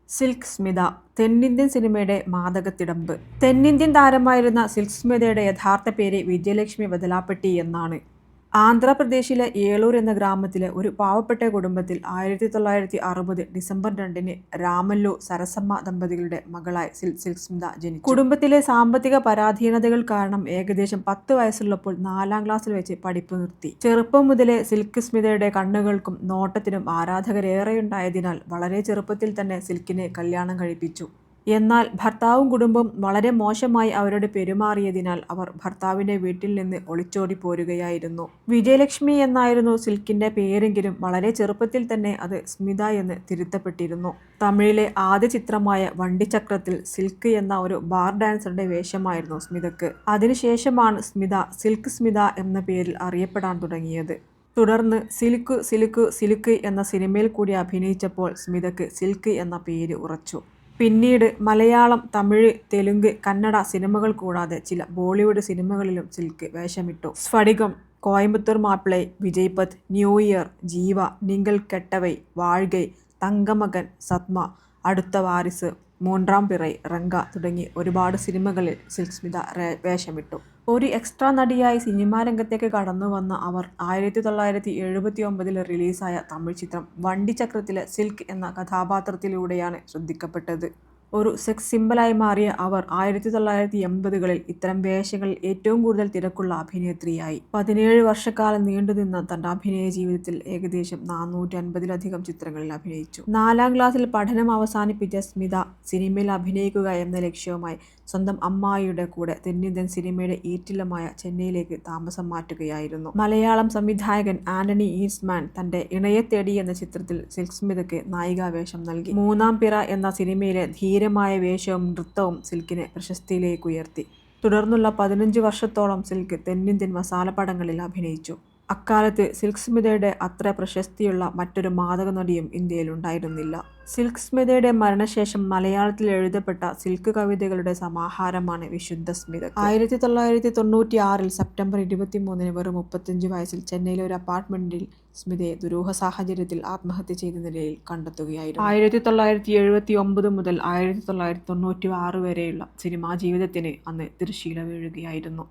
Silk Smitha തെന്നിന്ത്യൻ സിനിമയുടെ മാദകത്തിടമ്പ്. തെന്നിന്ത്യൻ താരമായിരുന്ന സിൽക്ക് സ്മിതയുടെ യഥാർത്ഥ പേര് വിജയലക്ഷ്മി വദലാപ്പട്ടി എന്നാണ്. ആന്ധ്രാപ്രദേശിലെ ഏളൂർ എന്ന ഗ്രാമത്തിലെ ഒരു പാവപ്പെട്ട കുടുംബത്തിൽ 1960 ഡിസംബർ 2-ന് രാമല്ലു സരസമ്മ ദമ്പതികളുടെ മകളായി സിൽക്ക് സ്മിത ജനിച്ചു. കുടുംബത്തിലെ സാമ്പത്തിക പരാധീനതകൾ കാരണം ഏകദേശം 10 വയസ്സുള്ളപ്പോൾ 4-ാം ക്ലാസ്സിൽ വെച്ച് പഠിപ്പ് നിർത്തി. ചെറുപ്പം മുതലേ സിൽക്ക് സ്മിതയുടെ കണ്ണുകൾക്കും നോട്ടത്തിനും ആരാധകരേറെയുണ്ടായതിനാൽ വളരെ ചെറുപ്പത്തിൽ തന്നെ സിൽക്കിനെ കല്യാണം കഴിപ്പിച്ചു. എന്നാൽ ഭർത്താവും കുടുംബവും വളരെ മോശമായി അവരോട് പെരുമാറിയതിനാൽ അവർ ഭർത്താവിന്റെ വീട്ടിൽ നിന്ന് ഒളിച്ചോടി പോരുകയായിരുന്നു. വിജയലക്ഷ്മി എന്നായിരുന്നു സിൽക്കിന്റെ പേരെങ്കിലും വളരെ ചെറുപ്പത്തിൽ തന്നെ അത് സ്മിത എന്ന് തിരുത്തപ്പെട്ടിരുന്നു. തമിഴിലെ ആദ്യ ചിത്രമായ വണ്ടിച്ചക്രത്തിൽ സിൽക്ക് എന്ന ഒരു ബാർ ഡാൻസറുടെ വേഷമായിരുന്നു സ്മിതക്ക്. അതിനുശേഷമാണ് സ്മിത സിൽക്ക് സ്മിത എന്ന പേരിൽ അറിയപ്പെടാൻ തുടങ്ങിയത്. തുടർന്ന് സിലുക്കു സിലുക്കു സിലുക്ക് എന്ന സിനിമയിൽ കൂടി അഭിനയിച്ചപ്പോൾ സ്മിതക്ക് സിൽക്ക് എന്ന പേര് ഉറച്ചു. പിന്നീട് മലയാളം, തമിഴ്, തെലുങ്ക്, കന്നഡ സിനിമകൾ കൂടാതെ ചില ബോളിവുഡ് സിനിമകളിലും സിൽക്ക് വേഷമിട്ടു. സ്ഫടികം, കോയമ്പത്തൂർ മാപ്പിളൈ, വിജയ്പഥ്, ന്യൂ ഇയർ, ജീവ, നിങ്ങൾ കെട്ടവൈ, വാഴ്കൈ, തങ്കമകൻ, സത്മ, അടുത്ത വാരിസ്, മൂന്നാം പിറൈ, റങ്ക തുടങ്ങി ഒരുപാട് സിനിമകളിൽ സിൽക്ക് സ്മിത വേഷമിട്ടു. ഒരു എക്സ്ട്രാ നടിയായി സിനിമാ രംഗത്തേക്ക് കടന്നു വന്ന അവർ 1979 റിലീസായ തമിഴ് ചിത്രം വണ്ടിച്ചക്രത്തിലെ സിൽക്ക് എന്ന കഥാപാത്രത്തിലൂടെയാണ് ശ്രദ്ധിക്കപ്പെട്ടത്. ഒരു സെക്സ് സിംബലായി മാറിയ അവർ 1980-കളിൽ ഇത്തരം വേഷങ്ങളിൽ ഏറ്റവും കൂടുതൽ തിരക്കുള്ള അഭിനേത്രിയായി. 17 വർഷക്കാലം നീണ്ടുനിന്ന തന്റെ അഭിനയ ജീവിതത്തിൽ ഏകദേശം 450-ലധികം ചിത്രങ്ങളിൽ അഭിനയിച്ചു. 4-ാം ക്ലാസ്സിൽ പഠനം അവസാനിപ്പിച്ച സ്മിത സിനിമയിൽ അഭിനയിക്കുക എന്ന ലക്ഷ്യവുമായി സ്വന്തം അമ്മായിയുടെ കൂടെ തെന്നിന്ത്യൻ സിനിമയുടെ ഈറ്റില്ലമായ ചെന്നൈയിലേക്ക് താമസം മാറ്റുകയായിരുന്നു. മലയാളം സംവിധായകൻ ആന്റണി ഈസ്റ്റ്മാൻ തന്റെ ഇണയെ തേടി എന്ന ചിത്രത്തിൽ സിൽക്ക് സ്മിതയ്ക്ക് നായികാവേഷം നൽകി. മൂന്നാം പിറ എന്ന സിനിമയിലെ ധീരമായ വേഷവും നൃത്തവും സിൽക്കിനെ പ്രശസ്തിയിലേക്കുയർത്തി. തുടർന്നുള്ള 15 വർഷത്തോളം സിൽക്ക് തെന്നിന്ത്യൻ മസാലപ്പടങ്ങളിൽ അഭിനയിച്ചു. അക്കാലത്ത് സിൽക്ക് സ്മിതയുടെ അത്ര പ്രശസ്തിയുള്ള മറ്റൊരു മാദക നടിയും ഇന്ത്യയിലുണ്ടായിരുന്നില്ല. സിൽക്ക് സ്മിതയുടെ മരണശേഷം മലയാളത്തിൽ എഴുതപ്പെട്ട സിൽക്ക് കവിതകളുടെ സമാഹാരമാണ് വിശുദ്ധ സ്മിത. 1996 സെപ്റ്റംബർ 23-ന് വെറും 35 വയസ്സിൽ ചെന്നൈയിലെ ഒരു അപ്പാർട്ട്മെന്റിൽ സ്മിതയെ ദുരൂഹ സാഹചര്യത്തിൽ ആത്മഹത്യ ചെയ്ത നിലയിൽ കണ്ടെത്തുകയായിരുന്നു. 1979 മുതൽ 1996 വരെയുള്ള സിനിമാ ജീവിതത്തിന് അന്ന് തിരശ്ശീല വീഴുകയായിരുന്നു.